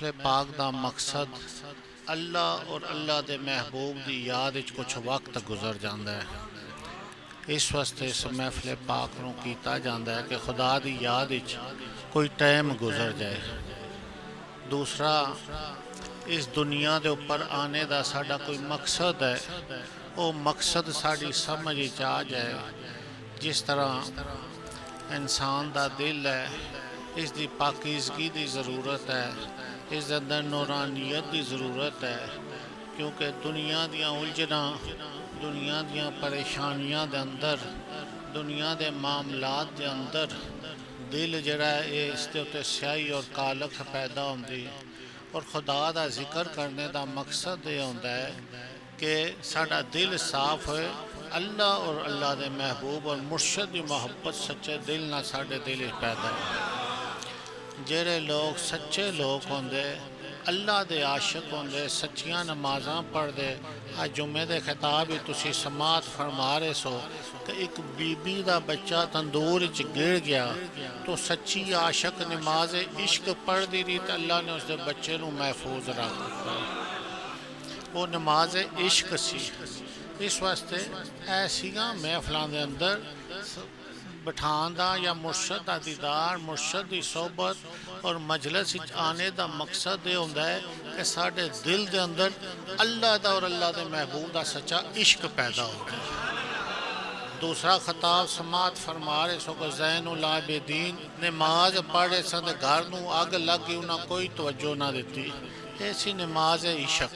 महफिल पाक दा मकसद अल्लाह और अल्लाह दे महबूब दी याद विच कुछ वक्त गुजर जाता है। इस वास्ते इस महफिल पाक नूं कीता जाता है कि खुदा दी याद विच कोई टाइम गुजर जाए। दूसरा, इस दुनिया दे उपर आने दा साडा कोई मकसद है, वो मकसद साडी समझ विच आ जाए। जिस तरह इंसान दा दिल है, इसकी पाकीज़गी की ज़रूरत है, इस अंदर नूरानियत की ज़रूरत है, क्योंकि दुनिया दियाँ उलझना, दुनिया दियाँ परेशानियां दे अंदर, दुनिया के मामलात के अंदर दिल जड़ा है इसके उत्ते स्याही और कालख पैदा होंदी। और खुदा का जिक्र करने का मकसद ये होता है कि साडा दिल साफ होए, अल्लाह और अल्लाह के महबूब और मुर्शद की मोहब्बत सच्चे दिल ना साडे दिल पैदा हो। जेड़े लोग सच्चे लोग होंदे, अल्लाह दे आशिक होंदे, सच्चियां नमाज़ां पढ़दे। आज जुम्मे दे खिताब ही तुसी समात फरमा रहे सो कि एक बीबी दा बच्चा तंदूर च गिर गया तो सच्ची आशिक नमाज इश्क पढ़दी रही तो अल्लाह ने उसके बच्चे नूं महफूज रख दिता। वो नमाज इश्क सी। इस वास्ते ऐसियां महफिलों के अंदर बिठान का या मुर्शद का दीदार, मुर्शद की सोहबत और मजलिस आने का मकसद ये होता है कि साढ़े दिल के अंदर अल्लाह का और अल्लाह के महबूब का सच्चा इश्क पैदा हो। दूसरा खिताब समात फरमा रहे सो को ज़ैनुल आबिदीन नमाज पढ़े सन, घर नूं अग लग गई, उन्हें कोई तवज्जो ना दी। ऐसी नमाज है इश्क।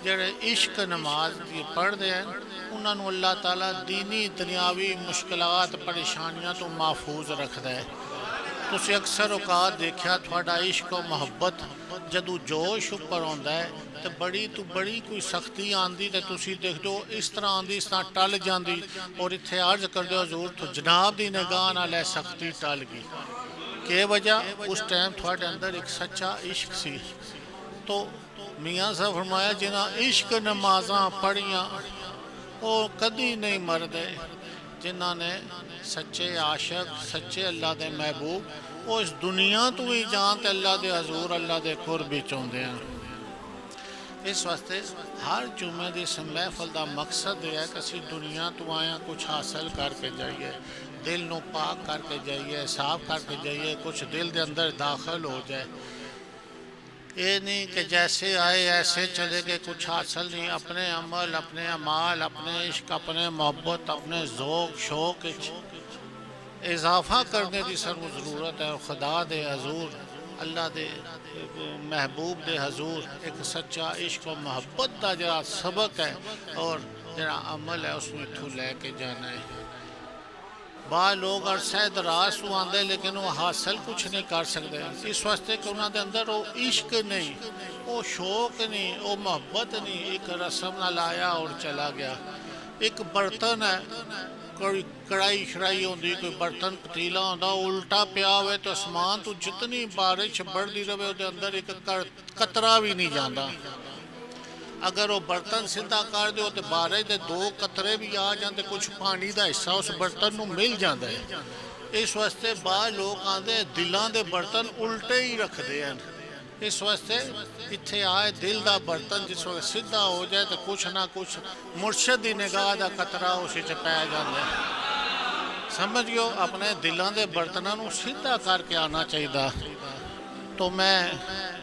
जेड़े इश्क नमाज की पढ़ते हैं उन्होंने अल्लाह ताला दीनी दुनियावी मुश्किलात परेशानियां तो महफूज रखता है। तुसी अक्सर औकात देखा थोड़ा इश्क और मुहब्बत जदों जोश उपर आता है तो बड़ी तो बड़ी कोई सख्ती आती तो तुसी देखते हो इस तरह आती, इस तरह टल जाती। और इत्थे अर्ज कर दो हजूर तो जनाब की निगाह नाल है सख्ती टल गई। के वजह? उस टाइम थोड़े अंदर एक सच्चा इश्क सी। तो मियाँ साहब फरमाया जिन्हें इश्क नमाज़ां पढ़ियाँ वो कदी नहीं मरदे। जिन्हों ने सच्चे आशिक, सच्चे अल्लाह के महबूब, वो इस दुनिया तो ही जान तो अल्लाह के हजूर, अल्लाह के कुर्ब चाहते हैं। इस वास्ते हर जुम्मे की इस महफिल का मकसद यह है कि असी दुनिया तो आए कुछ हासिल करके जाइए, दिल को पाक करके जाइए, साफ करके जाइए, कुछ दिल के अंदर दाखिल हो जाए। ये नहीं कि जैसे आए ऐसे चले गए, कुछ हासिल नहीं। अपने अमल, अपने अमाल, अपने इश्क, अपने मोहब्बत, अपने ज़ौक़ शौक़ इजाफा करने की सर ज़रूरत है। और खुदा दे हजूर, अल्लाह दे महबूब दे हजूर एक सच्चा इश्क और मोहब्बत का जरा सबक है और जरा अमल है, उसमें इत्थों लैके जाना है। बाद लोग अरसा दराज तो आते लेकिन वो हासिल कुछ नहीं कर सकते। इस वास्ते कि उन्होंने अंदर वो इश्क नहीं, वो शौक नहीं, वो मोहब्बत नहीं। एक रस्म ना लाया और चला गया। एक बर्तन है, कोई कढ़ाई शढ़ाई होती, कोई बर्तन पतीला होता, उल्टा पिया हुए तो आसमान तो जितनी बारिश बढ़ती रहे उसके अंदर एक कतरा भी नहीं जाता। अगर वो बर्तन सीधा कर दो तो बारिश के दो कतरे भी आ जाते, कुछ पानी का हिस्सा उस बर्तन को मिल जाता है। इस वास्ते बाद लोग आते दिलों के बर्तन उल्टे ही रखते हैं। इस वास्ते इत्थे आए दिल का बर्तन जिस वक्त सीधा हो जाए तो कुछ ना कुछ मुर्शद की निगाह का कतरा उस पै जाता है। समझियो अपने दिलों के बर्तनों को सीधा करके आना चाहिए। तो मैं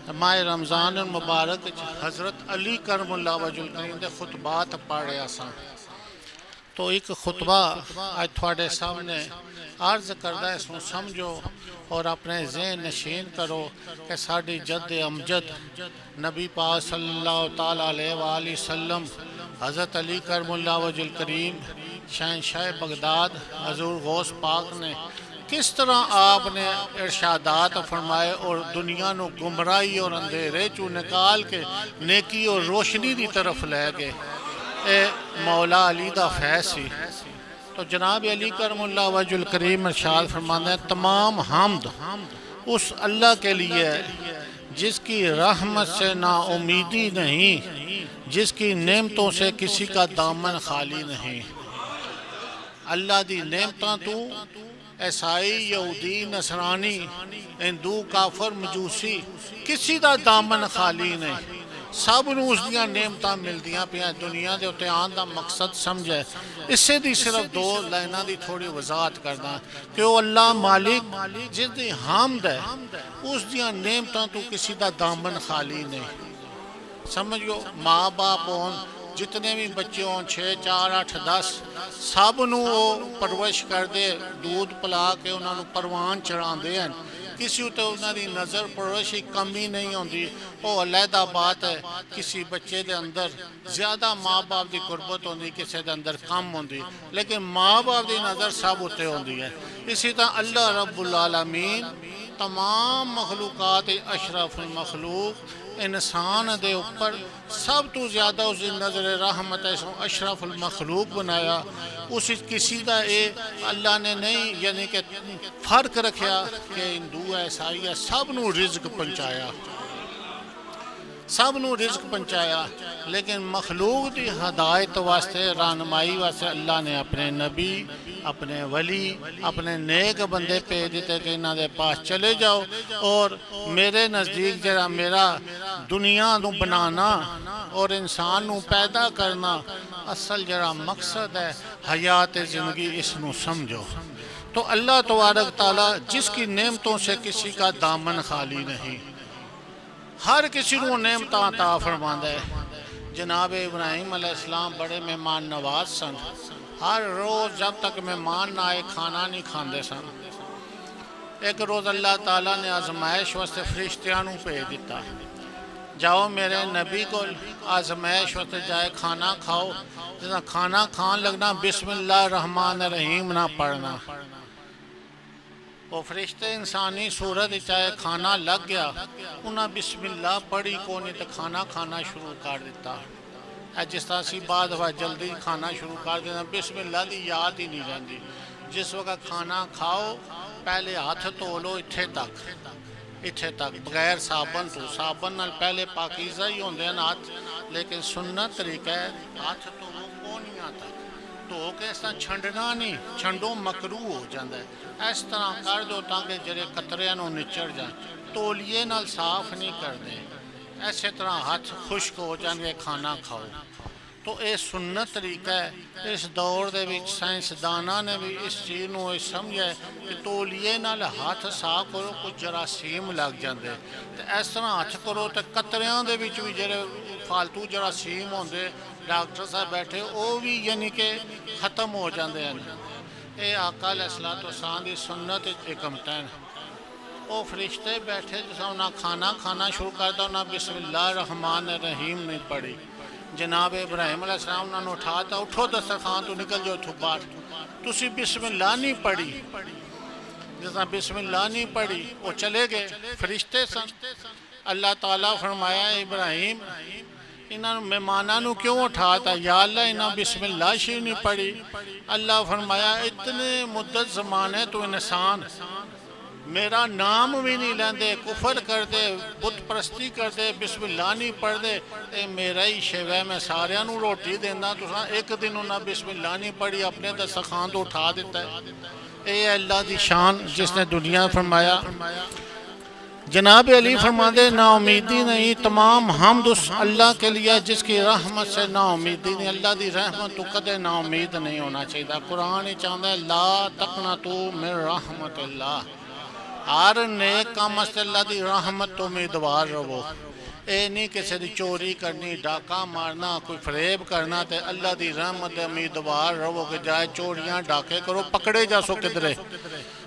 माह रमज़ान मुबारक हज़रत अली करमुल्लाह वजुल करीम के खुतबात पढ़ रहा सा। तो एक खुतबा आज थोड़े सामने अर्ज करदा, इसको समझो और अपने ज़हन नशीन करो कि साड़ी जद अमजद नबी पाक सल्लल्लाहु तआला अलैहि वसल्लम हज़रत अली करमुल्लाह वजुल करीम शहंशाह बगदाद हजूर गौस पाक ने किस तरह आपने इरशादात फरमाए और दुनिया को गुमराही और अंधेरे चू निकाल के नेकी और रोशनी की तरफ लै गए। ए मौला अली का फैज़ सी। तो जनाब अली करमुल्लाह वजुल करीम इरशाद फरमाते हैं, तमाम हमद उस अल्लाह के लिए है जिसकी रहमत से ना उम्मीदी नहीं, जिसकी नेमतों से किसी का दामन खाली नहीं। अल्लाह दी नेमतां तू ईसाई, यहूदी, नसरानी, हिंदू, काफर, मजूसी, किसी का दामन खाली नहीं। सब नूं उसदियां नेमतां मिलदियां पियां। दुनिया दे उत्ते आउण दा मकसद समझे। इसे दी सिर्फ दो लाइनां दी थोड़ी वजाहत करदा कि वो अल्लाह मालिक जिसदी हामद है, उसदियां नेमतां तो किसी दा दामन खाली नहीं। समझो, माँ बाप होन, जितने भी बच्चे हों, 6, 4, 8, 10, सब नूं वो परवरिश करदे, दूध पिला के उन्होंने परवान चढ़ाते हैं। किसी उत्ते उन्होंने नज़र परवरिश की कमी नहीं होती। वो अलहदा बात है, किसी बच्चे के अंदर ज़्यादा माँ बाप की गुरबत होती, किसी के अंदर कम होती, लेकिन माँ बाप की नज़र सब उत्ते होती है। इसी तरह अल्लाह रब्बुल आलमीन तमाम मखलूकात अशरफुल मखलूक इंसान दे ऊपर सब तो ज़्यादा उसकी नज़र रहमत है, अशरफुल मखलूक बनाया। उस किसी का ये अल्लाह ने नहीं यानी कि फ़र्क रखा कि हिंदू है, ईसाई है, सब नूं रिज़्क पहुँचाया, सब नूं रिज़्क पहुँचाया। लेकिन मखलूक की हदायत वास्ते, रहनुमाई वास्ते अल्लाह ने अपने नबी, अपने वली, अपने नेक बंदे भेज दिते कि इन्हां दे पास चले जाओ और मेरे नज़दीक जरा मेरा दुनिया नूं बनाना और इंसान नूं पैदा करना असल जरा मकसद है, हयात ज़िंदगी, इसनूं समझो। तो अल्लाह तबारक तआला जिसकी नेमतों से किसी का दामन खाली नहीं, हर किसी को नेमतां अता फरमांदा है। जनाब इब्राहिम अलैहिस्सलाम बड़े मेहमान नवाज सन। हर रोज़ जब तक मेहमान ना आए खाना नहीं खाते सन। एक रोज़ अल्लाह ताला ने आजमाइश वास्ते फरिश्तियां नूं भेज दिता, जाओ मेरे नबी को आजमाइश वास्ते जाए, खाना खाओ। जिस खाना खान लगना बिस्मिल्लाह रहमान रहीम ना पढ़ना। वो फरिश्ते इंसानी सूरत चाहे खाना लग गया, उन्हें बिस्मिल्लाह पढ़ी को नहीं तो खाना खाना शुरू कर दिता। जिस तरह असी बाद दफा जल्दी खाना शुरू कर देना, बिस्मिल्लाह की याद ही नहीं रहती। जिस वक्त खाना खाओ पहले हाथ धो लो, इत्थे तक बगैर साबन तो, साबन नाल पहले पाकीज़ा ही होंदे हैं हाथ, लेकिन सुन्नत तरीका है हाथ धोवो कोहनियां तक, धो के इस तरह छंडना नहीं, छंडो मकरू हो जाता है। इस तरह कर दो ताकि जरे कतरियां नूं निचड़ जाए। तौलिए नाल साफ नहीं करते, इस तरह हाथ खुश्क हो जाएंगे, खाना खाओ। तो ये सुन्नत तरीका है। इस दौर दे विच साइंसदाना ने भी इस चीज़ को समझा है कि तौलिए नाल हाथ साफ करो, कुछ जरासीम लग जाते, तो इस तरह हाथ करो तो कतरियां दे विच भी जेरे फालतू जरासीम होंदे, डॉक्टर साहब बैठे वो भी यानी कि ख़त्म हो जाते हैं। ये आका अलैहिस्सलाम दी सुन्नत हिकमत है। वो फरिश्ते बैठे जिस उन्हें खाना खाना शुरू करता, उन्हें बिस्मिल्लाह रहमान रहीम नहीं पढ़ी। जनाब इब्राहिम अलैहिस्सलाम उन्होंने उठाता, उठो दस्तरखान तो निकल जाओ इत्थों बाहर, तुसी बिस्मिल्लाह नहीं पढ़ी। जिस बिस्मिल्लाह नहीं पढ़ी वो चले गए, फरिश्ते सन। अल्लाह ताला फरमाया इब्राहिम इन्होंने मेहमानों क्यों उठाता, या अल्लाह इन्हें बिस्मिल्लाह शी नहीं पढ़ी। अल्लाह फरमाया इतने मुद्दत ज़माने तो इंसान मेरा नाम भी नहीं लेंदे, कुफर करते, बुत परस्ती करते, बिस्मिल्लाह नहीं पढ़ते, ये मेरा ही शिव है, मैं सारियां नूं रोटी देना, तुसां एक दिन उन्हें बिस्मिल्लाह नहीं पढ़ी, अपने दस्तरखान तो उठा दिता है। ये अल्लाह की शान जिसने दुनिया फरमाया। जनाब अली फरमाते ना उम्मीदी नहीं, तमाम हमद उस अल्लाह के लिए जिसकी रहमत से ना उम्मीदी नहीं। अल्लाह की रहमत तो कदे ना उम्मीद नहीं होना चाहिए। कुरान ही चाहता है ला तकना तू मिन रहमत अल्लाह, हर नेक काम वास्ते अल्लाह की रहमत तो उम्मीदवार रहो। ये नहीं किसी की चोरी करनी, डाका मारना, कोई फरेब करना, तो अल्लाह की रहमत के उम्मीदवार रहो कि जाए चोरियां डाके करो, पकड़े जा सो किधरे,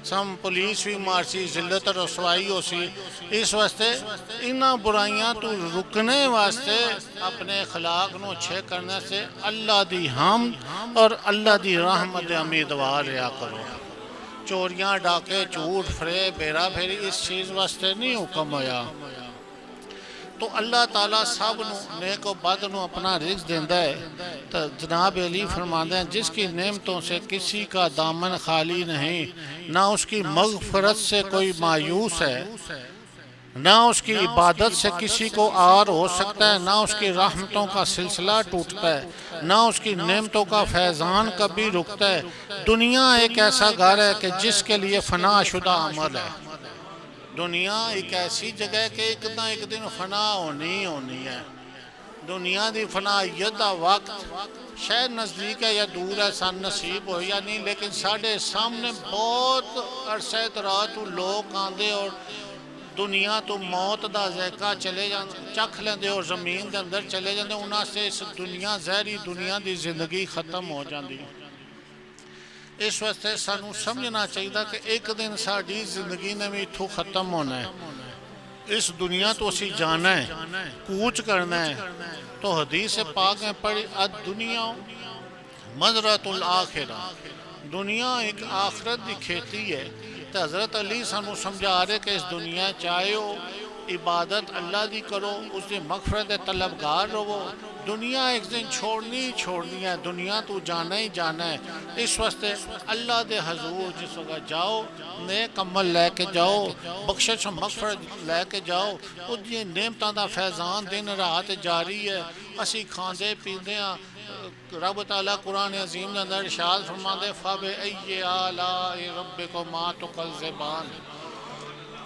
सम पुलिस भी मारसी, जिल्लत रसवाई हो सी। इस वास्ते इन्हां बुराइयां तो रुकने वास्ते अपने अखलाक नूं अच्छे करने से अल्लाह की हम और अल्लाह की रहमत के उम्मीदवार रहा करो। चोरियां डाके झूठ फरेब बेरा फेरी इस चीज़ वास्ते नहीं हुक्म होया। तो अल्लाह ताला सब नेक व बद नूं अपना रिज़्क़ देंदा है। तो जनाब अली फरमाते हैं जिसकी नेमतों से किसी का दामन खाली नहीं, ना उसकी मग़फ़रत से कोई मायूस है, ना उसकी इबादत से किसी को आर हो सकता है, ना उसकी रहमतों का सिलसिला टूटता है, ना उसकी नेमतों का फैज़ान कभी रुकता है। दुनिया एक ऐसा घर है कि जिसके लिए फना शुदा अमल है। दुनिया एक ऐसी जगह कि एक ना एक दिन फना होनी होनी है। दुनिया की फनायत का वक्त शायद नज़दीक है या दूर है, सन नसीब हो या नहीं, लेकिन साढ़े सामने बहुत अरसे रात लोग आते और दुनिया तो मौत का ज़ायका चले चख लेंदे और ज़मीन के अंदर चले जाते। उन्होंने इस दुनिया जहरी दुनिया की जिंदगी ख़त्म हो जाती। इस वास्ते सानू समझना चाहिए कि एक दिन साड़ी जिंदगी ने भी इतों ख़त्म होना है। इस दुनिया तो असी जाना है, कूच करना है। तो हदीस पाक में पढ़ी अद दुनिया मज़रतुल आखिरा, दुनिया एक आखरत की खेती है। तो हज़रत अली सानू समझा रहे कि इस दुनिया चाहे हो इबादत अल्लाह की करो, उसकी मगफरत तलबगार रहो। दुनिया एक दिन छोड़नी ही छोड़नी है, दुनिया तो जाना ही जाना है। इस वास्ते अल्लाह के हजूर जिस वक्त जाओ नेक अमल लैके जाओ, बख्शिश मगफरत लैके जाओ। उसकी नेमतों का फैज़ान दिन रात जारी है। असी खाते पीते हाँ। रब ताला कुरान अजीम के अंदर इरशाद फरमाते फ़बे अय्ये आलाए रब्बिकुमा तुकज़्ज़िबान,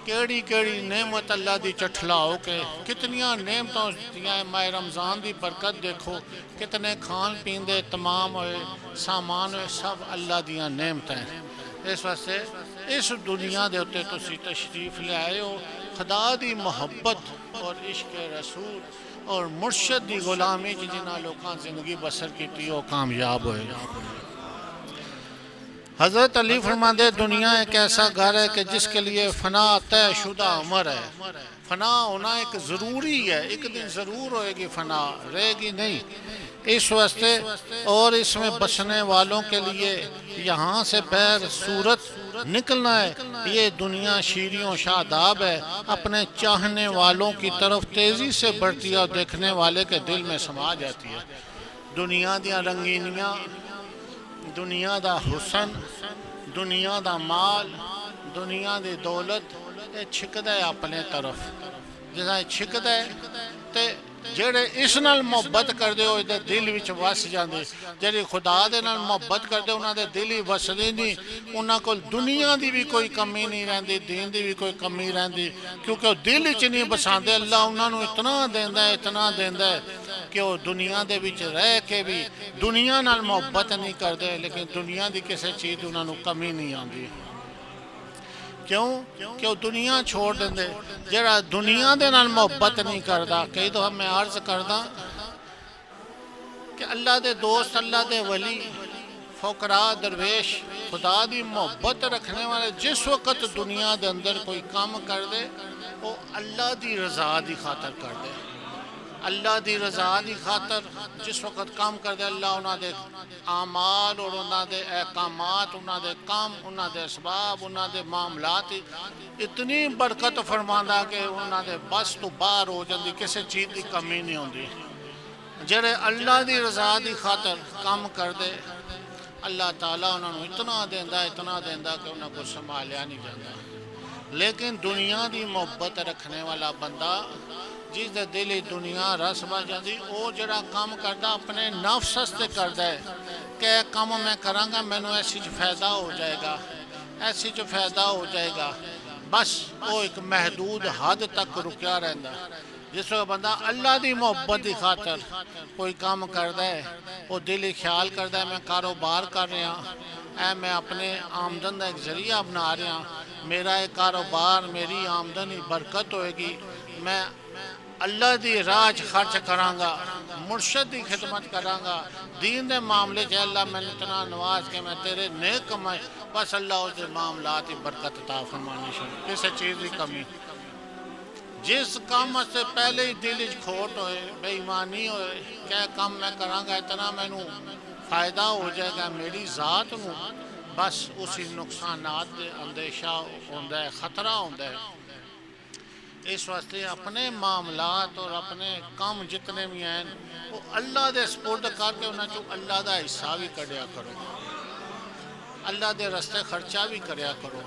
केड़ी केड़ी नेमत अल्लाह की चठलाओ के कितनियां नेमतों दियां। माह रमज़ान की बरकत देखो, कितने खान पीन दे तमाम होए सामान होए, सब अल्लाह दियां नेमतां हैं। इस वास्ते इस दुनिया के उत्ते तुसीं तशरीफ ले आए हो खुदा की मुहब्बत और इश्क रसूल और मुर्शद की गुलामी जिन्होंने लोगों जिंदगी बसर की वो कामयाब होए। हज़रत अली फरमाते दुनिया एक ऐसा घर है कि जिसके लिए फना तयशुदा अमर है। फना होना एक ज़रूरी है, एक दिन ज़रूर होएगी, फना रहेगी नहीं। इस वास्ते और इसमें बसने वालों के लिए यहाँ से बैर सूरत निकलना है। ये दुनिया शीरियों शादाब है, अपने चाहने वालों की तरफ तेज़ी से बढ़ती है और देखने वाले के दिल में समा जाती है। दुनिया दियां रंगीनियाँ, दुनिया का हुसन, दुनिया का माल, दुनिया की दौलत, ये छिकदा है अपने तरफ। जिस छिकदा है तो जेड़े इस नाल मुहब्बत करते हो इहदे दिल विच वस जाते। जेड़े खुदा दे नाल मुहब्बत करते उन्होंने दिल ही वसदी नहीं। उन्होंने को दुनिया की भी कोई कमी नहीं रहिंदी, दीन की भी कोई कमी रहिंदी, क्योंकि वो दिल च नहीं बसाते। अल्लाह उन्होंने इतना देंदा है, इतना देंदा है कि वो दुनिया दे विच रह के भी दुनिया नाल मुहब्बत नहीं करते, लेकिन दुनिया की किसी चीज़ की उन्होंने कमी नहीं आती। क्यों कि वो दुनिया छोड़ देंगे। जरा दुनिया के नाल मुहब्बत नहीं करता, कई दफ़ा मैं अर्ज करदा कि अल्लाह के दोस्त, अल्लाह के वली, फकरा, दरवेश, खुदा की मुहब्बत रखने वाले जिस वक्त दुनिया के अंदर कोई काम कर दे वो अल्लाह की रज़ा की खातर कर दे। अल्लाह की रज़ा की खातर जिस वक्त काम करते अल्लाह उन्होंने आमाल और उन्होंने अहकामात, उन्होंने काम, उन्होंने असबाब, उन्होंने मामलात इतनी बरकत फरमांदा कि उन्होंने बस तो बाहर हो जाती, किसी चीज़ की कमी नहीं होती। जेड़े अल्लाह की रज़ा की खातर काम करते अल्लाह ताला उन्होंने इतना देंदा, इतना देंदा कि उन्होंने कुछ संभालिया नहीं जाता। लेकिन दुनिया की मुहब्बत रखने वाला बंदा जिस दिल दुनिया रस बन जाती, वो जरा काम करता अपने नफ्स वास्ते करता है कि काम मैं कराँगा मैनू ऐसी फ़ायदा हो जाएगा, ऐसी फ़ायदा हो जाएगा। बस वो एक महदूद हद तक रुकया रहता। जिस वक्त बंदा अल्लाह की मुहब्बत की खातर कोई काम करता है, वो दिली ख्याल करता है मैं कारोबार कर रहा, ऐ मैं अपने आमदन का एक जरिया बना रहा, मेरा एक कारोबार, मेरी आमदन की बरकत होएगी, मैं अल्लाह की राह खर्च कराँगा, मुर्शद की खिदमत कराँगा, दीन के मामले च अल्लाह मैंने इतना नवाज के मैं तेरे नेक कमाए। बस अल्लाह उसके मामलात की बरकत अता फरमानी शुरू, किसी चीज़ की कमी। जिस काम से पहले ही दिल खोट होए, बेईमानी होए, क्या काम मैं कराँगा इतना मैनू फ़ायदा हो जाएगा मेरी ज़ात नू, बस उसी नुकसानात दे अंदेशा होंदा है, खतरा होंदा है। इस वास्ते अपने मामलात और अपने काम जितने भी हैं वो अल्लाह के सपुर्द करके उन्हें चो अल्लाह का हिस्सा भी कढ़िया करो, अल्लाह के रस्ते खर्चा भी करया करो।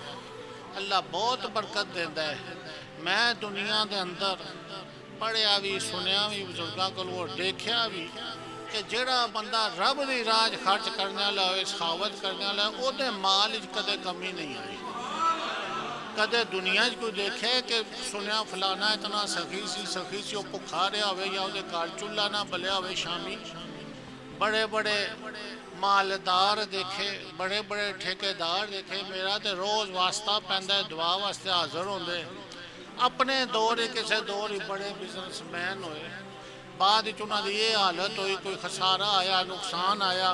अल्लाह बहुत बरकत देंदा है। मैं दुनिया के अंदर पढ़िया भी सुनिया भी बजुर्गों को देखा भी कि जेड़ा बंदा रब दी राज खर्च करने वाला हो सखावत करने वाला ओदे माल च कदे कमी नहीं आई। कदे दुनिया कोई देखे कि सुनिया फलाना इतना सखी सी वो भुखा रहा हो या उसके घर चूल्हा ना बलिया हो शामी। बड़े बड़े मालदार देखे, बड़े बड़े ठेकेदार देखे। मेरा तो रोज़ वास्ता पैंदा दुआ वास्ते हाजिर होंगे। अपने दौर ही किसी दौर ही बड़े बिजनेसमैन होए, बाद उन्होंने ये हालत हुई, कोई खसारा आया, नुकसान आया,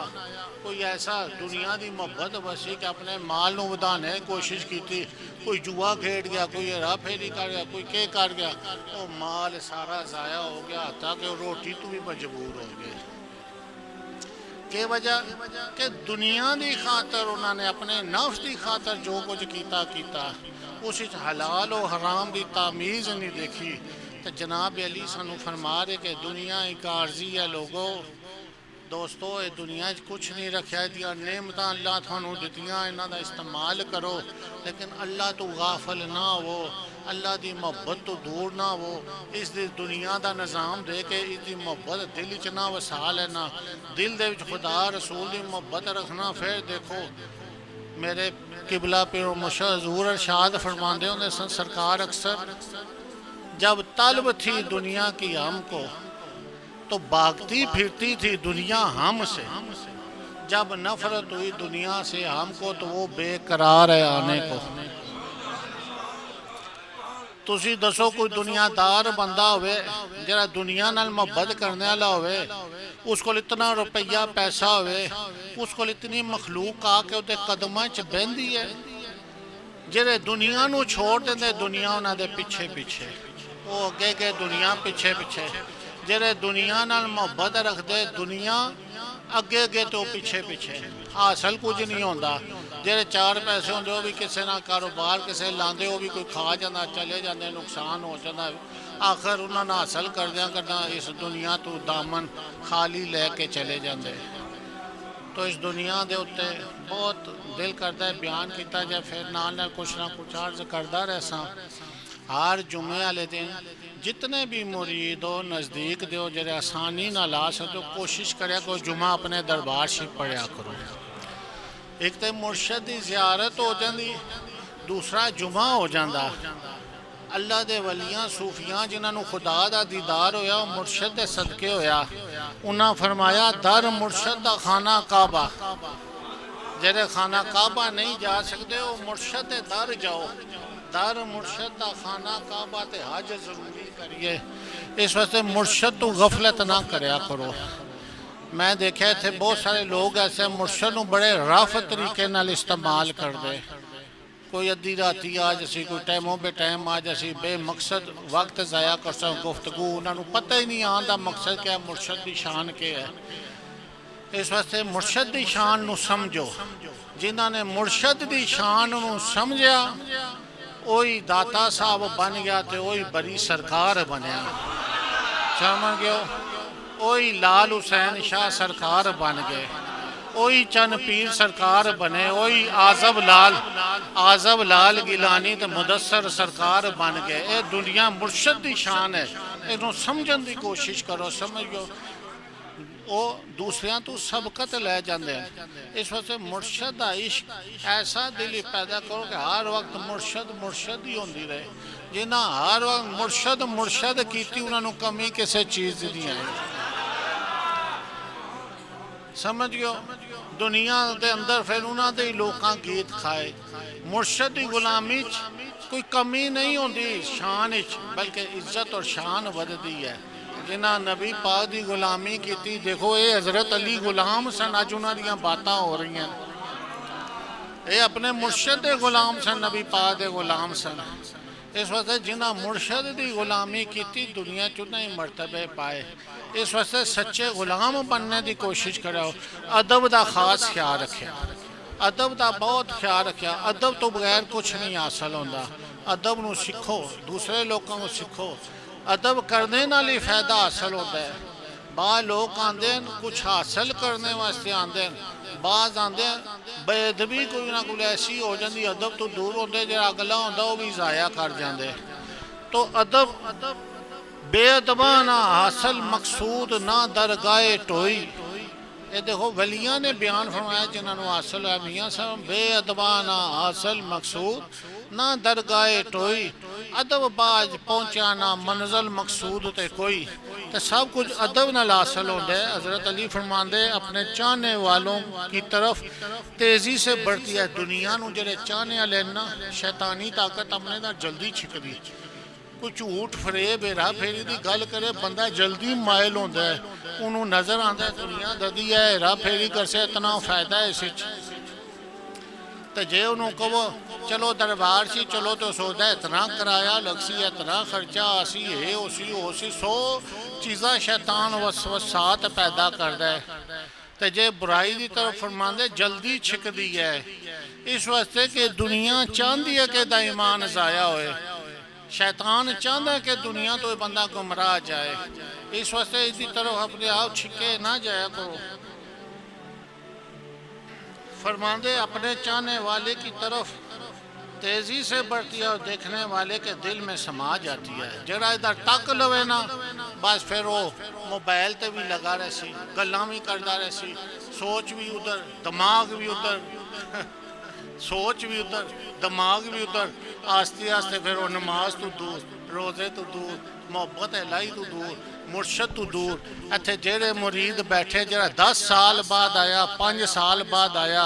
कोई ऐसा दुनिया की मुहब्बत बसी कि अपने माल को बढ़ाने की कोशिश की। कोई जुआ खेड गया, कोई हेरा फेरी कर गया, कोई के कर गया, वो माल सारा ज़ाया हो गया ताकि रोटी तो भी मजबूर हो गए। के वजह कि दुनिया की खातर उन्होंने अपने नफ्स की खातर जो कुछ किया उस हलाल और हराम की तामीज़ नहीं देखी। तो जनाब अली सानू फरमा रहे कि दुनिया एक आर्जी है। लोगों दोस्तों, ये दुनिया कुछ नहीं रखा, दियाँ नेमत अल्लाह थानू दित्तियां, इन्हां दा इस्तेमाल करो, लेकिन अल्लाह तो गाफल ना हो, अल्लाह की मुहब्बत तो दूर ना हो। इस दुनिया का निज़ाम दे के इसकी मुहब्बत दिल च ना वसा लेना, दिल दे विच खुदा रसूल की मुहब्बत रखना। फिर देखो मेरे किबला पीर मुर्शिद हज़ूर इरशाद फरमाते होंगे सन सरकार अक्सर, जब तलब थी दुनिया की हमको तो भागती फिरती थी दुनिया हमसे, जब नफरत हुई दुनिया से हमको तो वो बेकरार है आने को। तुसी दसो कोई दुनियादार बंदा होवे जरा दुनिया नाल मोहब्बत करने वाला होवे, उसको इतना रुपया पैसा होवे, उसको इतनी मखलूक आके उहदे कदमां च बहंदी है, जेरे दुनिया नू छोड़ देंदे दुनिया उन्हां दे पिछे पिछे, वो अगे अगे दुनिया पिछे पिछे। जेरे दुनिया नाल मोहब्बत रखते दुनिया अगे अगे तो पिछे पिछे। हासिल कुछ नहीं होता। जेरे चार पैसे होंगे वो भी किसी ना कारोबार किसी लाते, वो भी कोई खा जाता, चले जाते, नुकसान हो जाता। आखिर उन्होंने हासिल करद्या करना इस दुनिया तो दामन खाली लैके चले जाते। तो इस दुनिया के उत्ते बहुत दिल करता है बयान किया जाए, फिर नाल कुछ ना कुछ अर्ज करता रहसा। हर जुमे वाले दिन जितने भी मुरीद हो नज़दीक दो जरे आसानी ना ला सको, कोशिश करे को जुमा अपने दरबार से पढ़िया करो। एक तो मुर्शद की ज़ियारत हो जाती, दूसरा जुमा हो जाता। अल्लाह के वलियां सूफियां जिन्होंने खुदा का दीदार होया वो मुर्शद के सदके होया। उन्हें फरमाया दर मुर्शद का खाना काबा, जेरे खाना काबा नहीं जा सकते वो मुर्शद के दर जाओ। दर मुर्शद का खाना काबा ते हज जरूरी करिए। इस वास्ते मुर्शद तो गफलत ना करया करो। मैं देखा इतने बहुत सारे लोग ऐसे मुर्शद को बड़े रफ तरीके नाल इस्तेमाल करते। कोई अद्धी राती आ जसी, कोई टाइमों बे टाइम आ जसी, बेमकसद वक्त ज़ाया कर सक गुफ्तगू, उन्होंने पता ही नहीं आंदा मकसद क्या, मुर्शद की शान क्या है। इस वास्ते मुर्शद की शान नू समझो। जिन्होंने मुर्शद की शान नू समझा वही दाता साहब बन गया, तो वही बड़ी सरकार बनया। समझ गयो, वही लाल हुसैन शाह सरकार बन गए, वही चंद पीर सरकार बने, वही आजब लाल गिलानी तो मुदस्सर सरकार बन गए। ये दुनिया मुर्शद की शान है, इन्हों समझने की कोशिश करो। समझो वो दूसरिया तो सबकत लै जाते हैं। इस वास्ते मुर्शद का इश्क ऐसा दिल पैदा करो कि हर वक्त मुर्शद ही होती रहे। जिन्हें हर वक्त मुर्शद की उन्होंने कमी किसी चीज़ की नहीं आई। समझ गयो, दुनिया के अंदर फिर उन्होंने ही लोग गीत खाए। मुर्शद की गुलामी कोई कमी नहीं होती शान, बल्कि इज्जत और शान बढ़ती है। जिन्हें नबी पाक की गुलामी की, देखो ये हज़रत अली गुलाम सन, अज उन्होंने बातें हो रही हैं। ये अपने मुर्शद के गुलाम सन, नबी पाक के गुलाम सन। इस वास्ते जिन्हें मुर्शद की गुलामी की दुनिया च उन्हें ही मरतबे पाए। इस वास्ते सच्चे गुलाम बनने की कोशिश करो। अदब का खास ख्याल रखे, अदब का बहुत ख्याल रखा। अदब तो बगैर कुछ नहीं हासिल होता। अदब को सीखो, दूसरे लोगों को सीखो। अदब करने नाल ही फायदा हासिल होता है। बाद लोग आते हैं कुछ हासिल करने वास्ते आते हैं, बाद आते बेअदबी कोई ना कोई ऐसी हो जाती, अदब तो दूर होते जो अगला होंदा वो भी ज़ाया कर जाते। तो अदब बेअदबा ना हासिल मकसूद ना दरगाहे टोई। ये देखो वलियां ने बयान फरमाया जिन्होंने हासिल है मियाँ साहब बेअदबा ना हासिल मकसूद ना दरगाहे टोई। अदब बाज पहुंचा ना मंजिल मकसूद ते कोई। तो सब कुछ अदब नाल हासिल होता है। हज़रत अली फरमाते अपने चाहने वालों की तरफ तेज़ी से बढ़ती है दुनिया नूं जेड़े चाहने वाले ना शैतानी ताकत अपने नाल जल्दी छिकदी। कोई झूठ फरेब हेरा फेरी की गल करे बंदा जल्दी मायल होता है। उन्होंने नज़र आता है दुनिया ददी है हेरा फेरी करसे इतना फायदा है इस तो जे उन्होंने कहो चलो दरबार सी चलो तो सोचता इतना किराया लगसी इतना खर्चा आसी ये उसी होसी 100 चीज़ा शैतान वसवसात पैदा करता है। तो जे बुराई की तरफ फरमाते जल्दी छिकदी है इस वास्ते कि दुनिया चाहती है कि ईमान ज़ाया होए। शैतान चाहता है कि दुनिया तो बंदा गुमराह जाए। इस वास्ते इसकी तरफ अपने आप छिके ना जाया करो। फरमाते अपने चाहने वाले की तरफ तेज़ी से बढ़ती है और देखने वाले के दिल में समा जाती है। जरा इधर तक लवे ना बस फिर वो मोबाइल ते भी लगा रहे सी गल्लां भी करता रहे सी सोच भी उधर दिमाग भी उधर सोच भी उधर दिमाग भी उधर आस्ते आस्ते फिर वो नमाज तो दूर रोज़े तो दूर मोहब्बत इलाही तो दूर मुर्शद तो दूर। इत्थे जेड़े मुरीद बैठे जरा 10 साल बाद आया 5 साल बाद आया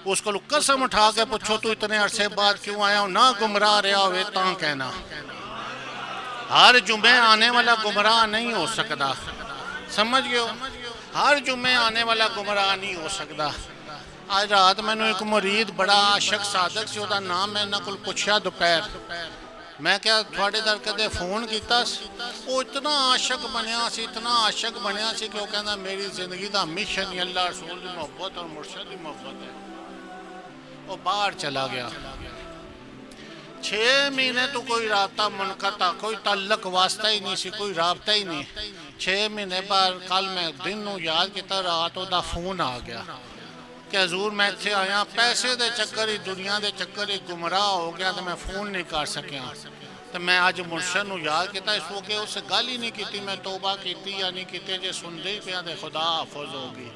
उसको कसम उठा के पूछो तू इतने अरसे बाद क्यों आया हो ना गुमराह रहा हो तां कहना। हर जुमे आने वाला गुमराह नहीं हो सकता। समझ गए? हर जुमे आने वाला गुमराह नहीं हो सकता। आज रात मैंने एक मुरीद बड़ा आशक साधक से उसका नाम मैं इन्होंने को पूछा दोपहर मैं क्या थोड़े दर कदे फोन किया वो इतना आशक बनया सी इतना आशक बनया सी कि वो कहना मेरी जिंदगी का मिशन ही अल्लाह रसूल की मोहब्बत और मुर्शद की मोहब्बत है। वो बाहर चला गया 6 महीने तो कोई राबता मुनक़ता कोई ताल्लुक वास्ता ही नहीं सी कोई राबता ही नहीं। 6 महीने बाद कल मैं दिन नूं याद किया रात उसका फोन आ गया कि हजूर मैं इत्थे आया पैसे के चक्कर ही दुनिया के चक्कर ही गुमराह हो गया तो मैं फोन नहीं कर सकिया। तो मैं अज मुर्शद नूं याद किया इस मौके उस गल ही नहीं की मैं तौबा की या नहीं की जे सुनते ही पिया तो खुदा हाफज होगी।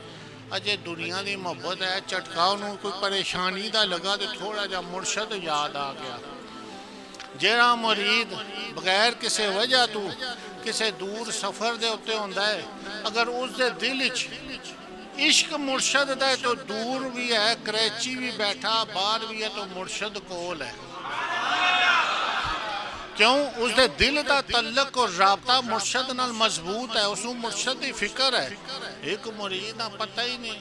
अजे दुनिया की मोहब्बत है झटका उन्होंने कोई परेशानी का लगा तो थोड़ा जा मुर्शद याद आ गया। जेड़ा मुरीद बगैर किसी वजह तो किसी दूर सफ़र के उत्ते होंदा है अगर उसके दिल इश्क मुर्शद दा तो दूर भी है कराची भी बैठा बाहर भी है तो मुर्शद कोल है। क्यों उसके दिल का तल्लक और राबता मुर्शद नाल मजबूत है उसको मुर्शद की फिक्र है। एक मुरीद का पता ही नहीं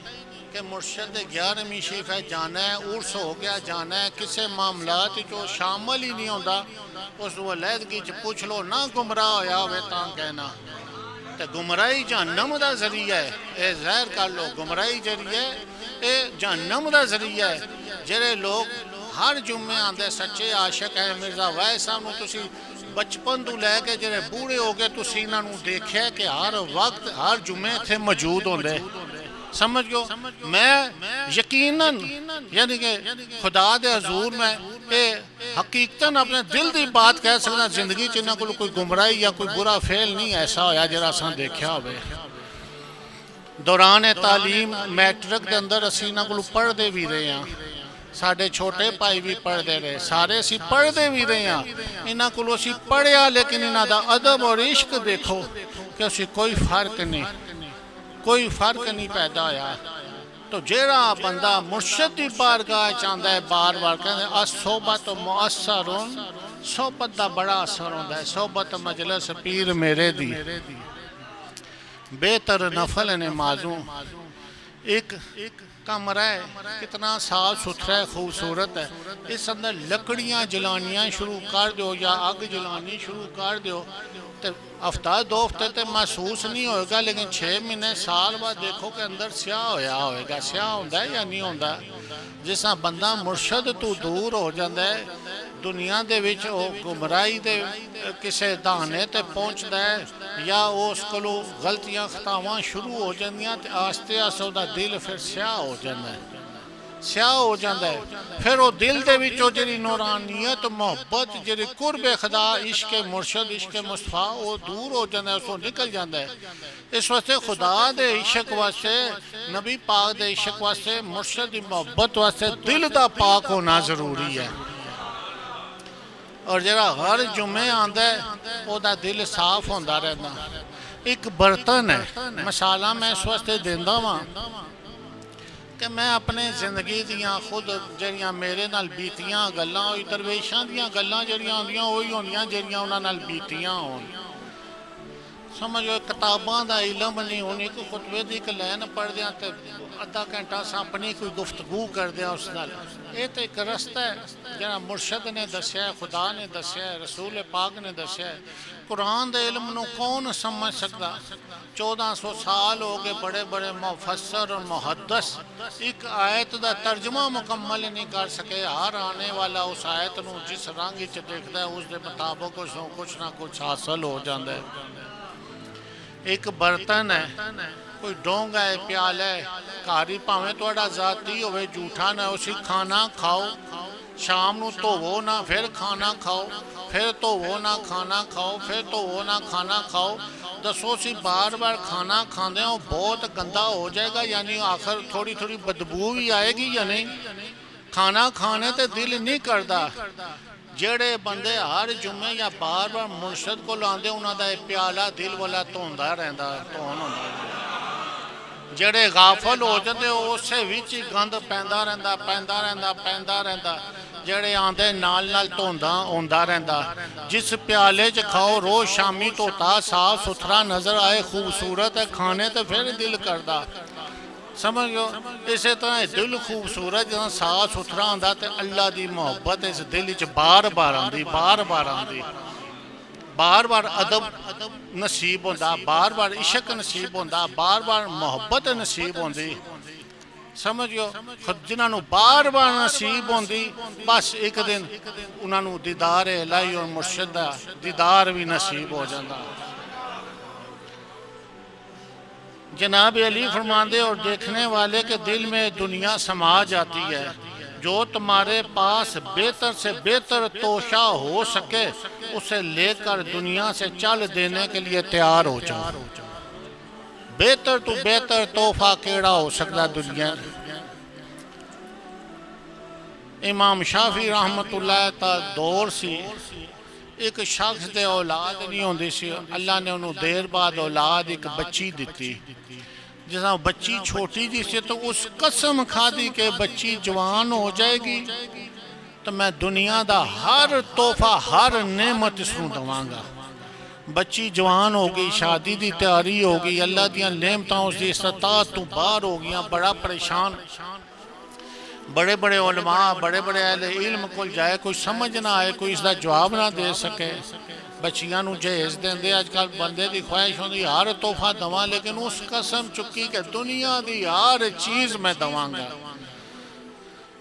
कि मुर्शद 11वीं शरीफ है जाना है उर्स हो गया जाना है किसी मामलात जो शामिल ही नहीं होता उस वलैदगी पूछ लो ना गुमराह होया होवे तां कहना। तो गुमराही जहन्नम का जरिया है ये ज़ाहिर कर लो गुमराही जरिए ये जहन्नम का जरिया है। जेड़े लोग हर जुम्मे आते सच्चे आशक है मिर्जा वैस साहब तुसी बचपन तो लैके जेड़े बूढ़े हो गए तुसी इन्हों देखिया कि हर वक्त हर जुम्मे इत्थे मौजूद होंदे। समझ गयो मैं यकीनन यानी कि खुदा दे हजूर में ये हकीकतन अपने दिल की बात कह सकता जिंदगी च इन्हों को कोई गुमराही या कोई बुरा फेल नहीं ऐसा होया जरा असां देखा हो। दौरान तालीम मैट्रिक के अंदर असीं इन्हों को पढ़ते भी रहे हैं साढ़े छोटे भाई भी पढ़ते रहे सारे असीं पढ़ते भी रहे हैं इन्हों को असीं पढ़िया लेकिन इन्हों का अदब और इश्क देखो कि असीं कोई फर्क नहीं पैदा होया। तो जेड़ा बंदा मुर्शद की बारगाह चाहता है बार बार कहते असोबत मुअस्सर सोबत का बड़ा असर होता है। सोबत मजलिस पीर मेरे दी बेहतर नफल नमाजों एक कमरा है कितना साफ सुथरा है खूबसूरत है इस अंदर लकड़ियाँ जलानियाँ शुरू कर दो या अग जलानी शुरू कर दो तो हफ्ता 2 हफ्ते तो महसूस नहीं होएगा लेकिन 6 महीने साल बाद देखो कि अंदर स्याह होया होएगा। स्याह होंदा है या नहीं होंदा? जिस तरह बंदा मुर्शद तो दूर हो जाता है दुनिया दे विच वो गुमराही दे किसी दाने ते पहुँचता है या उस कोलों गलतियां खतावां शुरू हो जांदियां ते आस्ते आस्ते उसदा दिल फिर स्याह हो जाता है। स्याह हो जाता है। फिर वो दिल दे विचों जिहड़ी नूरानियत मुहब्बत जिहड़ी कुर्बे खुदा इश्क मुर्शद इश्क मुस्तफा वो दूर हो जाता है, उसको निकल जाता है। इस वास्ते खुदा दे इश्क वास्ते नबी पाक दे इश्क वास्ते मुर्शद की मुहब्बत वास्ते दिल दा पाक होना जरूरी है। और जरा हर जुमे आंदा है ओदा दिल साफ होंदा रहंदा। एक बर्तन है मिसाला मैं इस वास्ते देंदा वां कि मैं अपने जिंदगी दियाँ खुद जड़ियाँ मेरे नाल बीतियाँ गल्लां दरवेशां दियां गल्लां जड़ियां होंदियां वही होंदियां जड़ियां उन्हां नाल बीतियां होन। समझो किताबां दा इलम नहीं होनी, एक खुतबे दी एक लाइन पढ़दियां ते अद्धा घंटा अस अपनी कोई गुफ्तगू करदियां उस नाल। ये तो एक रस्ता है जिहड़ा मुर्शद ने दस्या है, खुदा ने दस्या है, रसूल पाक ने दस्या है। कुरान दे इल्म नूं कौन समझ सकदा? 1400 साल हो गए बड़े बड़े मुफस्सर और मुहद्दिस एक आयत दा तर्जमा मुकम्मल नहीं कर सके। हर आने वाला उस आयत नूं जिस रंग च देखदा है उस दे मुताबिक उसनूं कुछ ना कुछ हासिल हो जाता है। एक बर्तन है, कोई डोंगा है, प्याला है, घर ही भावें तुहाडा जाती होवे झूठा ना उसी खाना खाओ, शाम नूं धोवो ना फिर खाना खाओ, फिर धोवो ना खाना खाओ, फिर धोवो ना खाना खाओ। दसो सी बार बार खाना खाते हो बहुत गंदा हो जाएगा, यानी आखिर थोड़ी थोड़ी बदबू भी आएगी या नहीं? खाना खाने ते दिल नहीं करता। जेड़े बंदे हर जुम्मे या बार बार मुर्शद को आते उन्होंने प्याला दिल वाला धोंदा रहता धोन होंदा। जेड़े गाफल हो जाते उस विच गंद पैंदा रहता पैंदा रहता पैंदा रहता। जेड़े आंदे नाल नाल धोंदा होंदा रहता। जिस प्याले च खाओ रोज़ शामी धोता साफ सुथरा नज़र आए खूबसूरत है, खाने तो फिर दिल करता। समझ लो इस तरह दिल खूबसूरत जहाँ साफ सुथरा आंदा तो अल्लाह की मुहब्बत इस दिल च बार बार आंदी बार बार आंदी। बार बार अदब नसीब होंदा, बार बार इश्क नसीब होंदा, बार बार मुहब्बत नसीब होंदी। समझो जिन्होंने बार बार नसीब होंदी बस एक दिन उन्होंने दीदार इलाही और मुर्शद दा दीदार भी नसीब हो जाता। जनाब अली फरमाते और देखने वाले के दिल में दुनिया समा जाती है। जो तुम्हारे पास बेहतर से बेहतर तोशा हो सके उसे लेकर दुनिया से चल देने के लिए तैयार हो जाओ। बेहतर तो बेहतर तोहफा केड़ा हो सकता दुनिया। इमाम शाफी रहमतुल्लाह ता दौर सी एक शख्स दे औलाद नहीं होंदी सी। अल्लाह ने उन्होंने देर बाद औलाद एक बच्ची दी। जिस बच्ची छोटी जी सी तो उस कसम खादी के बच्ची जवान हो जाएगी तो मैं दुनिया दा हर तोहफा हर नेमत इसनूं दवांगा। बच्ची जवान हो गई, शादी की तैयारी हो गई, अल्लाह दियां नेमतां उसकी इस्तात तो बाहर हो गई। बड़ा परेशान, बड़े बड़े उलमा बड़े बड़े अहले इल्म को जाए, कोई समझ ना आए, कोई इसका जवाब ना दे सके। बच्चियां नूं जहेज देंदे अजकल बंदे की ख्वाहिश होंदी हर तोहफा दवा, लेकिन उस कसम चुकी कि दुनिया की हर चीज़ मैं दवांगा।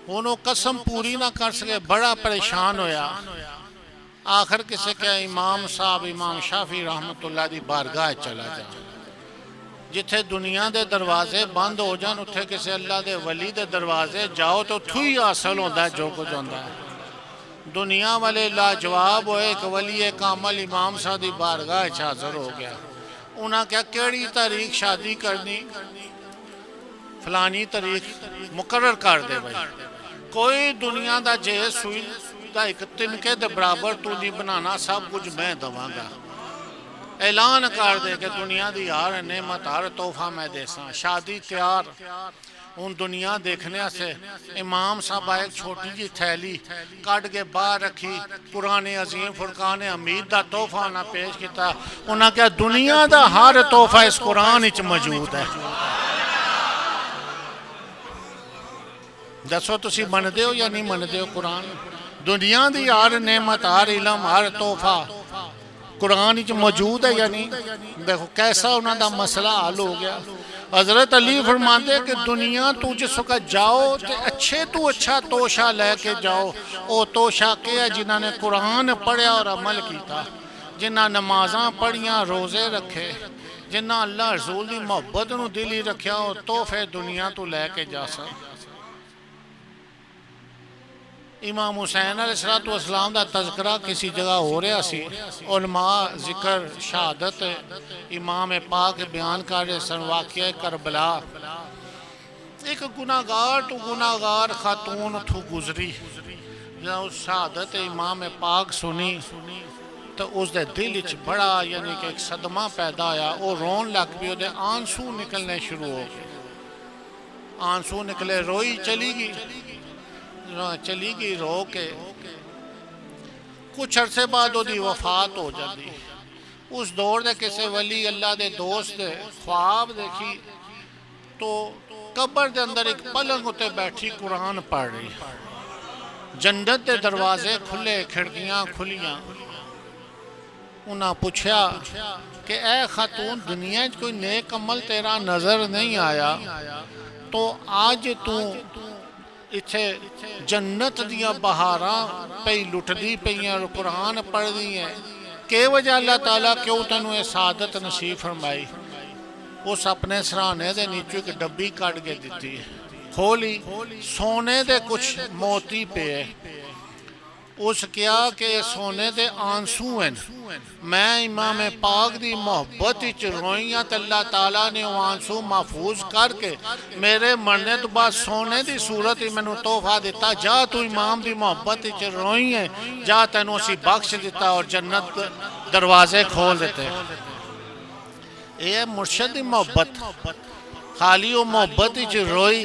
हुण वो कसम पूरी ना कर सके, बड़ा परेशान होया। आखिर किसे क्या इमाम साहब इमाम शाफी रहमतुल्लाह दी बारगाह चला जा। जिथे दुनिया के दरवाजे बंद हो जान उत्थे किसी अल्लाह के वली के दरवाजे जाओ तो उथों ही हासिल होता है जो कुछ होता है। दुनिया वाले लाजवाब होए, एक वली कामल इमाम साहब की बारगाह हाजिर हो गया। उन्हें क्या केड़ी तारीख शादी करनी, फलानी तारीख मुकर्रर कर दे भाई। कोई दुनिया का जे सुई का एक तिनके के बराबर तू नहीं बनाना, सब कुछ मैं दवांगा। ऐलान कर दे कि दुनिया की हर नेमत हर तोहफा मैं देसा। शादी तैयार, हूँ दुनिया देखने से इमाम साहब एक छोटी जी थैली कट के बाहर रखी, कुरान अजीम फुरकान हमीद का तोहफा ना पेश किया। उन्हें क्या दुनिया का हर तोहफा इस कुरान च मौजूद है। दसो तुसी मनदे हो या नहीं मनदे हो? कुरान दुनिया की हर नेमत हर इलम हर तोहफा कुरान च मौजूद है या नहीं? देखो कैसा उन्होंने मसला हल हो गया। हजरत अली फरमाते कि दुनिया तू जिस वक्त जाओ तो अच्छे तू अच्छा तोशा लैके जाओ। वो तोशा के है जिन्होंने कुरान पढ़िया और अमल किया, जिन्हें नमाजा पढ़िया रोज़े रखे, जिन्हें अल्लाह रसूल की मुहब्बत नूं दिल ही रखिया, वो तोहफे दुनिया तो लैके जा सक। इमाम हुसैन अलैहिस्सलाम दा तज़किरा किसी जगह हो रहा सी, उलमा जिक्र शहादत इमाम पाक बयान कर रहे सन, वाक़या करबला। एक गुनाहगार तो गुनाहगार खातून उथों गुजरी, जब उस शहादत इमाम पाक सुनी तो उसके दिल च बड़ा यानी कि एक सदमा पैदा होया। वो रोन लग पई, उसके आंसू निकलने शुरू हो गए, आंसू निकले, रोई चली गई रो के। कुछ अरसे बाद उसकी वफात हो जाती। उस दौर के किसी वली अल्लाह के दोस्त ने ख्वाब देखी तो कब्र के अंदर एक पलंग उत्ते बैठी कुरान पढ़ रही, जन्नत के दरवाजे खुले, खिड़कियां खुलियां। उन्हें पूछा कि ए खातून, दुनिया कोई नेक अमल तेरा नज़र नहीं आया तो आज तू इत्थे जन्नत दियां बहारां पई लुटदी पईयां, कुरान पढ़दी है, के वजह अल्लाह ताला क्यों तेनू ये सादत नसीब फरमाई? उस अपने सराहने के नीचों एक डब्बी कट के दी, खोली, सोने दे कुछ मोती पे। उस क्या कि सोने दे आंसू हैं, मैं इमाम पाक दी मोहब्बत रोई हाँ, तो अल्लाह ताला ने वो आंसू महफूज करके मेरे मरने तो बाद सोने की सूरत ही मैनू तोहफा दिता। जा तू इमाम दी मोहब्बत रोई है, जा तेनू असी बख्श दिता और जन्नत दरवाजे खोल देते। यह मुर्शद की मोहब्बत, खाली वो मोहब्बत रोई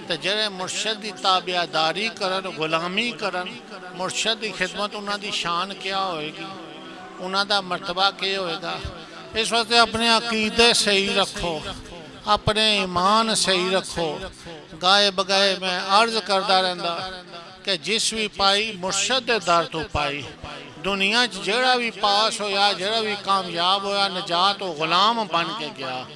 तो जेड़े मुर्शद की ताबियादारी करन, गुलामी करन, मुर्शद की खिदमत, उन्होंने शान क्या होएगी, उन्होंने मरतबा क्या होएगा। इस वास्ते अपने अकीदे सही रखो, अपने ईमान सही रखो। गाए बगाए मैं अर्ज करता रहता कि जिस भी पाई मुर्शद के दर तो पाई। दुनिया जेड़ा भी पास होया, जेड़ा भी कामयाब होया, नजात वो गुलाम बन के गया।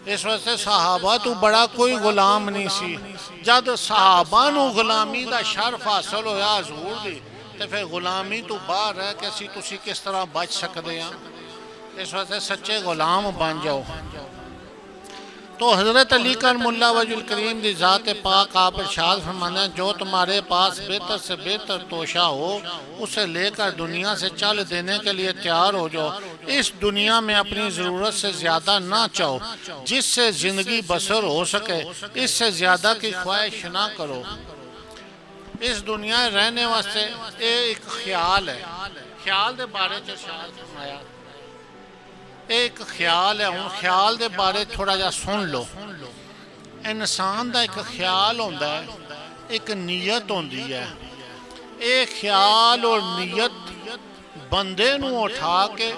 इस वास्ते सहाबा तो बड़ा कोई गुलाम नहीं सी। जब सहाबा नू गुलामी का शर्फ हासिल होया हजूर दी, तो फिर गुलामी तो बाहर है कि असी तुसी किस तरह बच सकते हैं। इस वास्ते सच्चे गुलाम बन जाओ। तो हज़रत अली कर मुल्ला वजुल करीम की ज़ात पाक आप इरशाद फरमाते हैं, जो तुम्हारे पास बेहतर से बेहतर तोशा हो उसे लेकर दुनिया से चल देने के लिए तैयार हो जाओ। इस दुनिया में अपनी ज़रूरत से ज़्यादा ना चाहो, जिससे ज़िंदगी बसर हो सके इससे ज़्यादा की ख्वाहिश ना करो। इस दुनिया में रहने वास्ते ये एक ख्याल है, ख्याल के बारे में इरशाद फरमाया, एक ख्याल है। हूँ ख्याल के बारे थोड़ा जा सुन लो। इंसान का एक ख्याल होता है, एक नीयत होती है। ये ख्याल और नीयत बंदे नू उठा के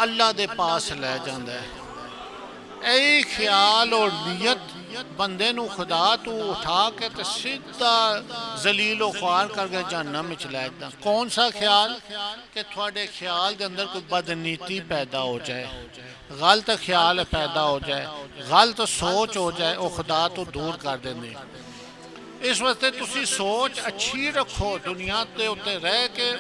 अल्लाह के पास ले जाता है। यही ख्याल और नीयत बंदे नू खुदा तू उठा के तो सीधा जलीलो ख्वार करके जहन्नम में चला जाता। कौन सा ख्याल? कि थोड़े ख्याल के अंदर कोई बदनीति पैदा हो जाए, गलत ख्याल पैदा हो जाए, गलत सोच हो जाए, वो खुदा तो दूर कर देंगे। इस वास्ते तुसी सोच अच्छी रखो, दुनिया के उत्ते रह के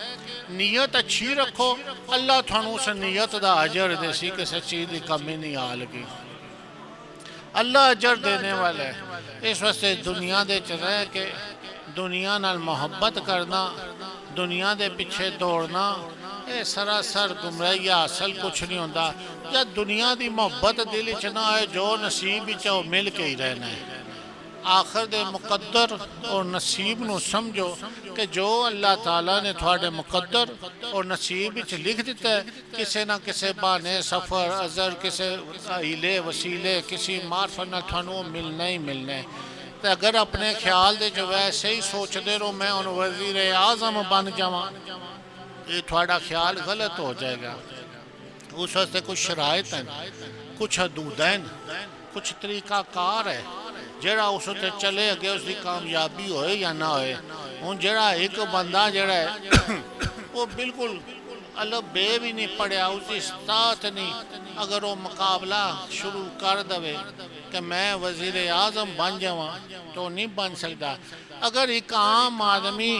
नीयत अच्छी रखो। अल्लाह थानू उस नीयत का अजर देसी, किसी चीज़ की कमी नहीं आ लगी। अल्लाह अजर देने वाला है। इस वास्ते दुनिया दे च रह के दुनिया नाल मोहब्बत करना, दुनिया दे पीछे दौड़ना, ये सरासर गुमराही हासिल कुछ नहीं होता। जब दुनिया की मोहब्बत दिल च ना आए, जो नसीब च मिल के ही रहना है। आखिर दे मुकद्दर और नसीब नू समझो कि जो अल्लाह ताला ने थोड़े मुकद्दर और नसीब विच लिख दिता है, किसी ना किसी बहाने सफ़र अजर, किसी हीले वसीले, किसी मार्फत नाल थानू मिलना ही मिलना है। तो अगर अपने ख्याल दे जो वैसे ही सोचते रहो मैं हुण वज़ीर आज़म बन जावां, ये थोड़ा ख्याल गलत हो जाएगा। उस वास्ते कुछ शराइत हैं, कुछ हदूद हैं, कुछ तरीकाकार है। जड़ा उस उत्ते चले अगे उसकी कामयाबी होए या ना होए। हुण जड़ा एक बंदा जड़ा है वो बिल्कुल अलब बे भी नहीं पढ़िया, उसकी स्तात नहीं, अगर वो मुकाबला शुरू कर दे कि मैं वज़ीर आज़म बन जावां तो नहीं बन सकता। अगर एक आम आदमी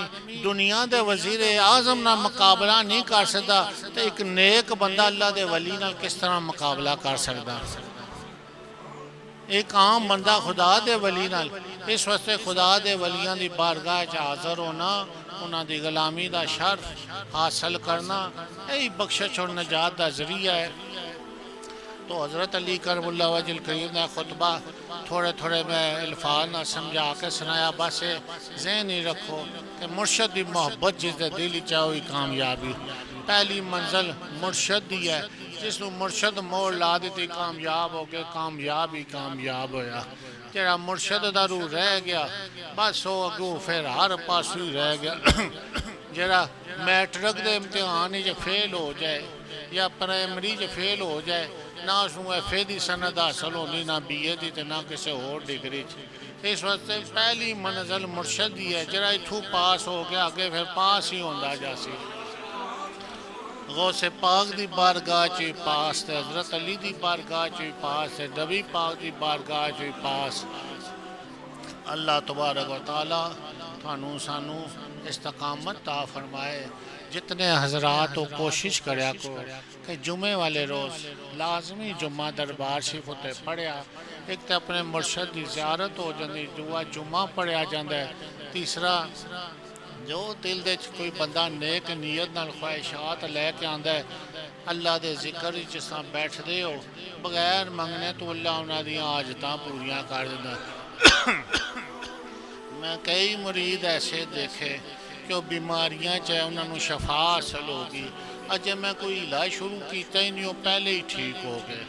दुनिया के वज़ीर आज़म ना मुकाबला नहीं कर सकता तो एक नेक बंदा अल्लाह के वली नाल किस तरह मुकाबला कर सकता? एक आम बंदा खुदा दे वली नाल इस वास्ते खुदा दे वलियां दी बारगाह च हाज़र होना, उन्हां दी गुलामी दा शर्फ हासिल करना, यही बख्शिश और नजात का जरिया है। तो हज़रत अली करमुल्लाह वजल करीम ने खुतबा थोड़े थोड़े मैं अल्फाज ना समझा के सुनाया। बस ज़हन ही रखो कि मुर्शद की मोहब्बत जिसके दिल च है वही कामयाबी। पहली मंजिल मुर्शद दी है, जिसनों मुर्शद मोड़ ला दी कामयाब हो गए, कामयाब ही कामयाब होया। जरा मुर्शद दा रूह रह गया बस वो अगों फिर हर पासों ही रह गया। जरा मैट्रिक के इम्तिहान फेल हो जाए या प्राइमरी फेल हो जाए, ना उसमें FA की सनद हासिल होनी, ना BA की, तो ना किसी होर डिग्री। इस वास्ते पहली मंजिल मुर्शद ही है। जरा इथों पास हो गया अगे फिर पास ही होंदा जासी। गौसे पाक दी बारगाह च भी पास, हज़रत अली दी बारगाह च भी पास, नबी पाक दी बारगाह च भी पास। अल्लाह तबारक व तआला थानू सानू इस्तकामत ता फरमाए। जितने हजरात हो कोशिश करया को कि जुमे वाले रोज़ लाजमी जुम्मा दरबार शरीफ उत्ते पढ़िया। एक तो अपने मुर्शद की ज़ियारत हो जाती, दुआ जुम्मा पढ़िया जाता है। तीसरा जो दिल दे कोई बंदा नेक नीयत नाल ख्वाहिशात लैके आंदा है, अल्लाह के जिक्र जिस तरह बैठते हो बगैर मंगने तो अल्लाह उन्होंने दी आजतां पूरियां कर दिंदा। मैं कई मुरीद ऐसे देखे कि वो बीमारियां चाहे उन्होंने शफा हासिल होगी, अजे मैं कोई इलाज शुरू किया ही नहीं, वो पहले ही ठीक हो गए,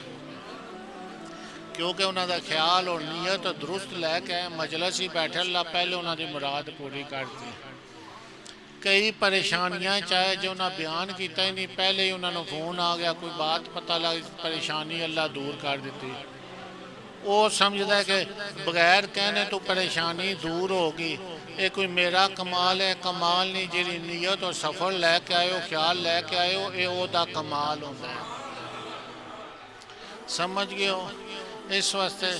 क्योंकि उन्होंने ख्याल और नीयत दुरुस्त लैके मजलिस ही बैठे, अल्लाह पहले उन्होंने मुराद पूरी कर दी। कई परेशानियां चाहे जो उन्हें बयान किया ही नहीं, पहले ही उन्होंने फोन आ गया, कोई बात पता लग, परेशानी अल्लाह दूर कर दी। वो समझदा है कि बगैर कहने तो परेशानी दूर होगी, ये कोई मेरा कमाल है। कमाल नहीं, जी नीयत और सफर लैके आयो, ख्याल लैके आयो, ये ओदा कमाल होता है। समझ गए हो? इस वास्ते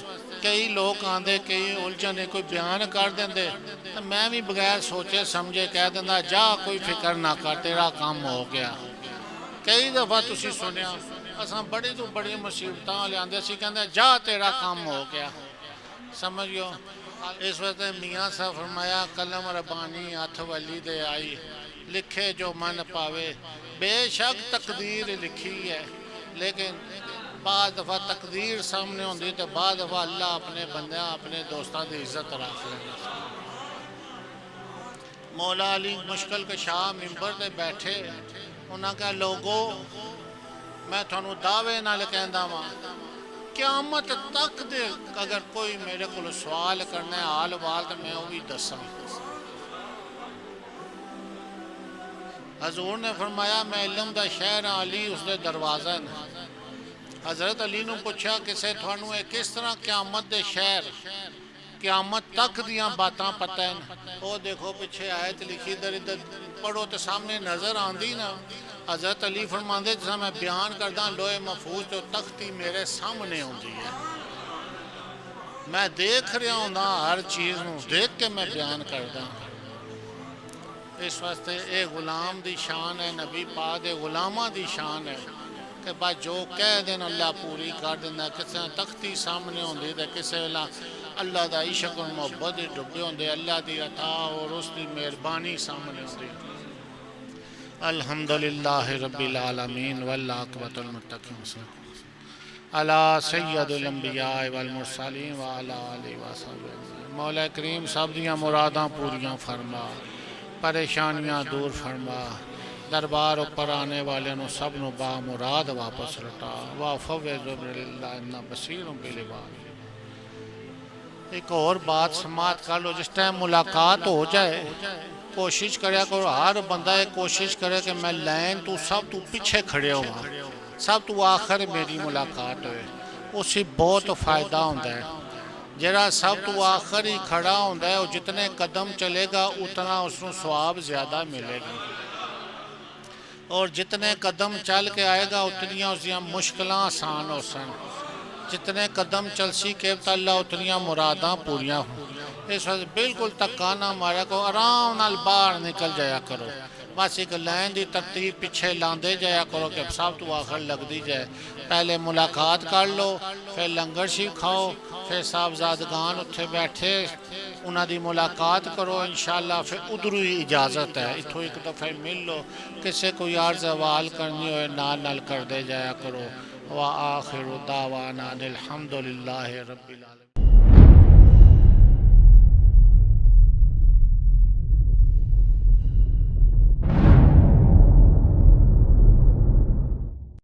कई लोग आते, कई उलझने कोई बयान कर देंगे, तो मैं भी बगैर सोचे समझे कह दिंदा जा कोई फिक्र ना कर, तेरा काम हो गया। कई दफ़ा तुसी सुनिया असा बड़ी तो बड़ी मुसीबत लिया सी, कहते जा तेरा काम हो गया। समझ गयो? इस वक्त मियाँ साहब फरमाया कलम रबानी हथ वली दे आई, लिखे जो मन पावे। बेशक तकदीर लिखी है, लेकिन बाद दफ़ा तकदीर सामने होंगी तो बाद दफ़ा अल्लाह अपने बंदे अपने दोस्तों की इज्जत रख लेना। मौला अली मुश्किल कशा मिंबर से बैठे, उन्हें कहा लोगो मैं थानू दावे नाल कहंदा वां, क़यामत तक दे अगर कोई मेरे को सवाल करना है हाल वाल तो मैं वो भी दसा। हजूर ने फरमाया मैं इलम दा शहर हाँ, अली उसके दरवाजा ने। हज़रत अली ने पूछा किसे थानू किस तरह क़यामत दे शहर क़यामत तक दियाँ बातां पता है? वो देखो पिछे आयत लिखी, इधर इधर पढ़ो तो सामने नज़र आती ना। हज़रत अली फरमाते जिस मैं बयान करदा लोहे महफूज तो तख्ती मेरे सामने आती है, मैं देख रहा हूँ हर चीज़ में, देख के मैं बयान करदा। इस वास्ते ये गुलाम दी शान है, नबी पाक दे गुलामां दी शान है कि बस जो कह देन अल्लाह पूरी कर देना। किसी तख्ती सामने होंदी तो किसी वेला अल्लाह का इश्क और मुहब्बत डुबे होंदे, अल्लाह की अता और उसकी मेहरबानी सामने होंदी। अल्हम्दुलिल्लाह रब्बिल आलमीन वल आक़िबतुल मुत्तक़ीन अला सय्यदुल अंबिया वल मुरसलीन व अला आलिहि व सहबिहि। मौला करीम सब दियां मुरादां पूरियां फरमा, परेशानियां दूर फरमा, दरबार ऊपर आने वाले सब नु बा मुराद वापस लौटा। वाह फव्वज़ बसीर बिल। एक और बात समात कर लो, जिस टाइम मुलाकात हो जाए कोशिश करे करो, हर बंदा ये कोशिश करे कि मैं लाइन तू सब तू पीछे खड़े हुआ, सब तू आखिर मेरी मुलाकात होए, उससे बहुत फ़ायदा होता है। जरा सब तू आखिर ही खड़ा होता है, और जितने कदम चलेगा उतना उसको सवाब ज़्यादा मिलेगा, और जितने कदम चल के आएगा उतनियाँ उसदियाँ मुश्किलां आसान हो सन। जितने कदम चलसी के अल्लाह उतनियाँ मुरादां पूरियां हो। इस वजह बिल्कुल धक्का ना मारा को, आराम नाल बाहर निकल जाया करो। बस एक लाइन की तरतीब पिछे लाते जाया करो कि सब तो आखिर लगती जाए। पहले मुलाकात कर लो, फिर लंगर शिव खाओ, फिर साहबजादगान उत्थे बैठे उन्हों की मुलाकात करो इंशाअल्लाह। फिर उधरों ही इजाज़त है, इतों एक दफ़े मिल लो। किसी को यार सवाल करनी हो नाल करते जाया करो। व आखिर दावाना अनिल हम्दुलिल्लाहि रब्बिल आलमीन।